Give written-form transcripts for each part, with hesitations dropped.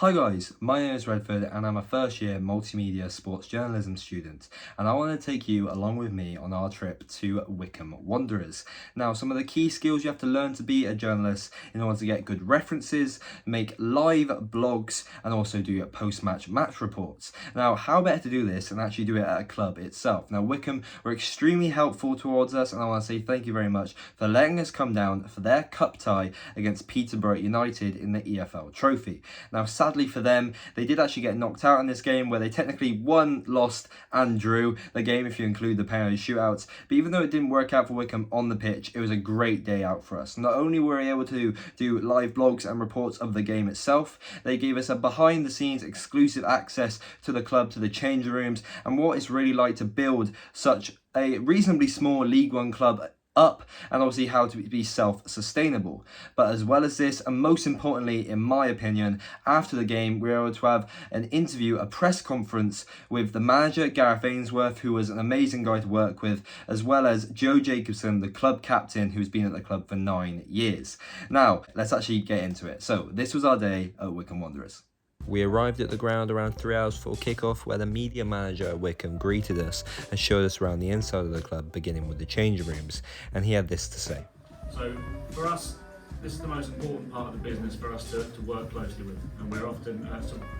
Hi guys, my name is Redford and I'm a first year multimedia sports journalism student, and I want to take you along with me on our trip to Wycombe Wanderers. Now, some of the key skills you have to learn to be a journalist in order to get good references, make live blogs, and also do post-match match reports. Now, how better to do this and actually do it at a club itself? Now, Wycombe were extremely helpful towards us, and I want to say thank you very much for letting us come down for their cup tie against Peterborough United in the EFL Trophy. Now, sadly for them, they did actually get knocked out in this game where they technically won, lost and drew the game if you include the penalty shootouts. But even though it didn't work out for Wycombe on the pitch, it was a great day out for us. Not only were we able to do live blogs and reports of the game itself, they gave us a behind the scenes exclusive access to the club, to the changing rooms, and what it's really like to build such a reasonably small League One club up, and obviously how to be self-sustainable. But as well as this, and most importantly in my opinion, after the game we were able to have an interview, a press conference with the manager Gareth Ainsworth, who was an amazing guy to work with, as well as Joe Jacobson, the club captain, who's been at the club for 9 years. Now let's actually get into it. So this was our day at Wycombe Wanderers. We arrived at the ground around 3 hours before kickoff, where the media manager at Wycombe greeted us and showed us around the inside of the club, beginning with the changing rooms, and he had this to say. So for us, this is the most important part of the business for us to work closely with, and we're often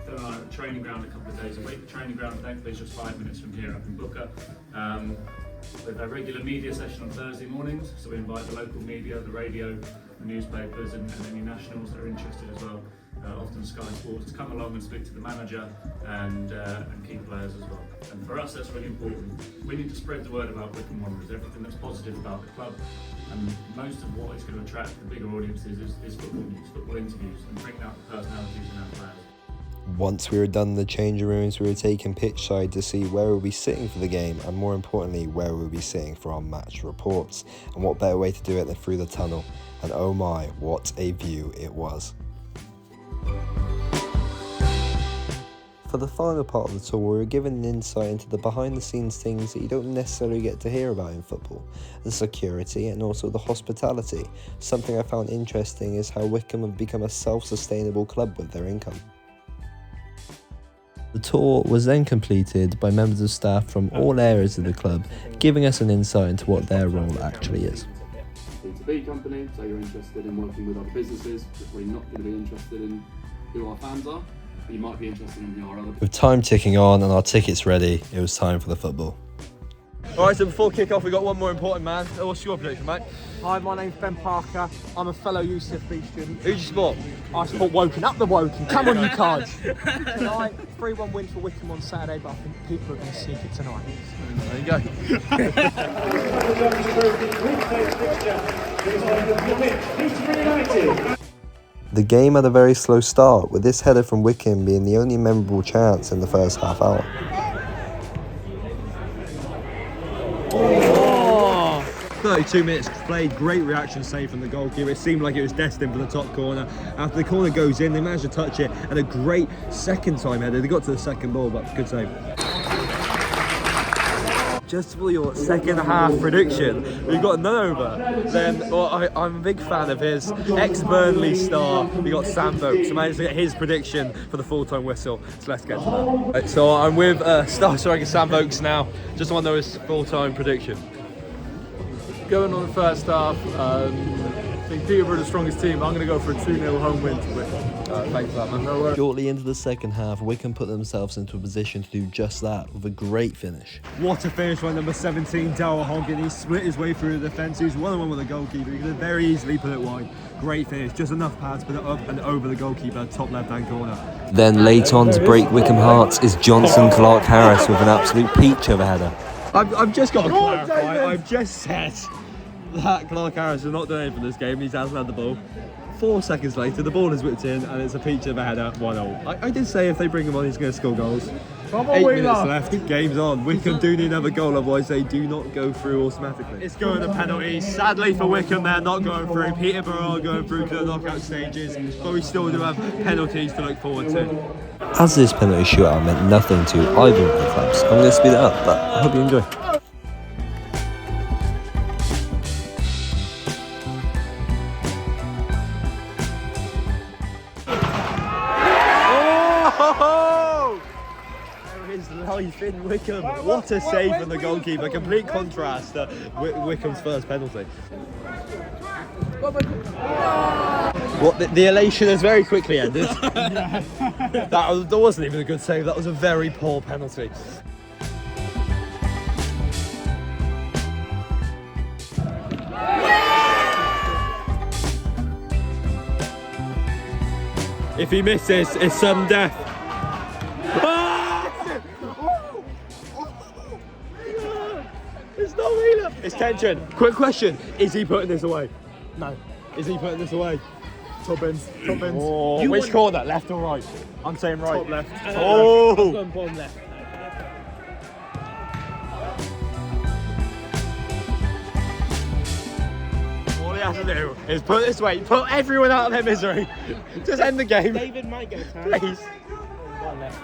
doing our training ground a couple of days a week. The training ground, thankfully, is just 5 minutes from here up in Booker. We have a regular media session on Thursday mornings, so we invite the local media, the radio, the newspapers, and any nationals that are interested as well. Often Sky Sports, to come along and speak to the manager and key players as well. And for us, that's really important. We need to spread the word about Wycombe Wanderers, everything that's positive about the club, and most of what is going to attract the bigger audiences is football news, football interviews, and bring out the personalities in our players. Once we were done in the changing rooms, we were taken pitch side to see where we'll be sitting for the game, and more importantly, where we'll be sitting for our match reports. And what better way to do it than through the tunnel? And oh my, what a view it was. For the final part of the tour, we were given an insight into the behind the scenes things that you don't necessarily get to hear about in football. The security and also the hospitality. Something I found interesting is how Wycombe have become a self-sustainable club with their income. The tour was then completed by members of staff from all areas of the club, giving us an insight into what their role actually is. B2B company, so you're interested in working with other businesses, you're probably not going to be interested in who our fans are, but you might be interested in who our other. With time ticking on and our tickets ready, it was time for the football. Alright, so before kick-off we've got one more important man. What's your prediction, mate? Hi, my name's Ben Parker. I'm a fellow UCFB student. Who do you support? I support Woking. Up the Woking. Come on, you cards. Tonight, 3-1 win for Wycombe on Saturday, but I think people are going to sneak it tonight. There you go. The game had a very slow start, with this header from Wycombe being the only memorable chance in the first half hour. 32 minutes played, great reaction save from the goalkeeper. It seemed like it was destined for the top corner. After the corner goes in, they managed to touch it, and a great second time header. They got to the second ball, but good save. Just for your second half prediction, we've got none over. Then, I'm a big fan of his ex-Burnley star. We got Sam Vokes. I managed to get his prediction for the full-time whistle. So let's get to that. Right, so I'm with star striker Sam Vokes now. Just want to know his full-time prediction. Going on the first half, I think Peterborough are the strongest team. I'm going to go for a 2-0 home win to Wycombe. Thanks for that, man. No worries. Shortly into the second half, Wycombe put themselves into a position to do just that with a great finish. What a finish by number 17, Darryl Hoggin. He split his way through the defence. He was 1-on-1 with the goalkeeper. He could have very easily put it wide. Great finish, just enough pads to put it up and over the goalkeeper, top left-hand corner. Then late on to break Wycombe hearts is Johnson Clark Harris with an absolute peach of a header. I've just got to clarify, I've just said that Clark Harris is not doing anything for this game. He hasn't had the ball. 4 seconds later, the ball is whipped in and it's a peach of a header, 1-0. I did say if they bring him on, he's going to score goals. 8 minutes left, game's on. Wycombe do need another goal, otherwise they do not go through automatically. It's going to penalties. Sadly for Wycombe, they're not going through. Peterborough are going through to the knockout stages, but we still do have penalties to look forward to. As this penalty shootout meant nothing to either of the clubs, I'm going to speed it up, but I hope you enjoy. life in Wycombe. What a save from the goalkeeper. Complete contrast to Wycombe's first penalty. What the elation has very quickly ended. That wasn't even a good save. That was a very poor penalty. If he misses, it's sudden death. It's not Wheeler. It's tension. Quick question: is he putting this away? No. Is he putting this away? Top bins. Top bins. Oh, You which want- corner? Left or right? I'm saying right. Top left. Oh. I'm going bottom left. All he has to do is put this away, put everyone out of their misery. Just end the game. David might get a turn. Please. Bottom left.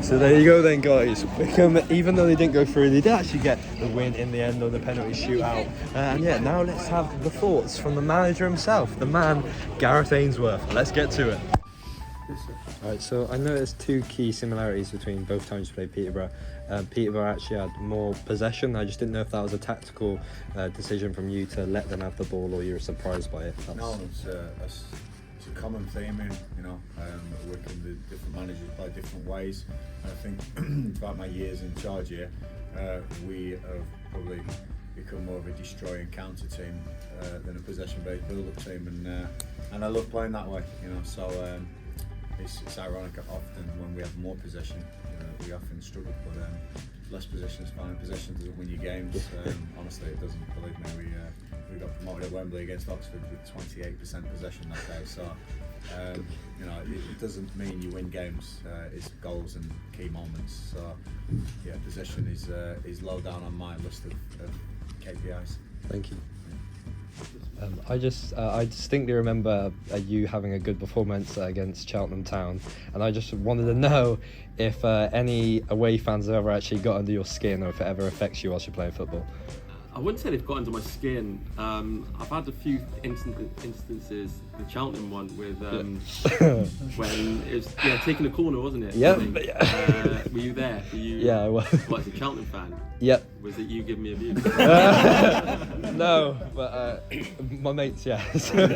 So there you go then, guys. Wycombe, even though they didn't go through, they did actually get the win in the end on the penalty shootout. And yeah, now let's have the thoughts from the manager himself, the man, Gareth Ainsworth. Let's get to it. Right, so I noticed two key similarities between both times you played Peterborough. Peterborough actually had more possession. I just didn't know if that was a tactical decision from you to let them have the ball, or you were surprised by it. No, it's a common theme in, Wycombe. The different managers play different ways. And I think throughout my years in charge here, we have probably become more of a destroy and counter team than a possession-based build-up team, and I love playing that way. So it's ironic often when we have more possession, we often struggle, but less possession is fine. Possession doesn't win you games. Honestly, it doesn't. Believe me, we got promoted at Wembley against Oxford with 28% possession that day. So it doesn't mean you win games. It's goals and key moments. So yeah, possession is low down on my list of KPIs. Thank you. I distinctly remember you having a good performance against Cheltenham Town, and I just wanted to know if any away fans have ever actually got under your skin, or if it ever affects you whilst you're playing football. I wouldn't say they've got under my skin. I've had a few instances, the Cheltenham one with when it was taking a corner, wasn't it? Yeah. Were you there? Were you? Yeah, I was. What, as a Cheltenham fan? Yep. Was it you giving me abuse? No, but my mates, yes. Well,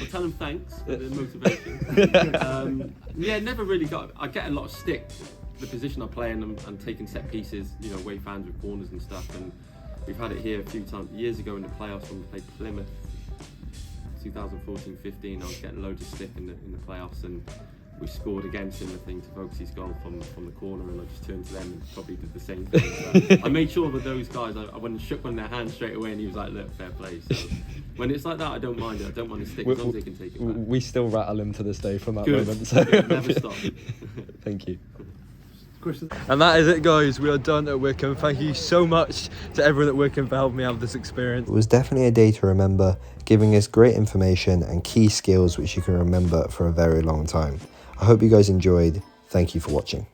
tell them thanks for the motivation. Never really got. I get a lot of stick. The position I play in and taking set pieces, away fans with corners and stuff, and we've had it here a few times. Years ago in the playoffs when we played Plymouth, 2014-15, I was getting loads of stick in the playoffs, and we scored against him, I think, to Vokes's goal from the corner, and I just turned to them and probably did the same thing. So I made sure that those guys, I went and shook one of their hands straight away, and he was like, look, fair play. So when it's like that, I don't mind it. I don't mind the stick as long as they can take it back. We still rattle him to this day from that Good. moment. So Never stop. Thank you. And that is it, guys. We are done at Wycombe. Thank you so much to everyone at Wycombe for helping me have this experience. It was definitely a day to remember, giving us great information and key skills which you can remember for a very long time. I hope you guys enjoyed. Thank you for watching.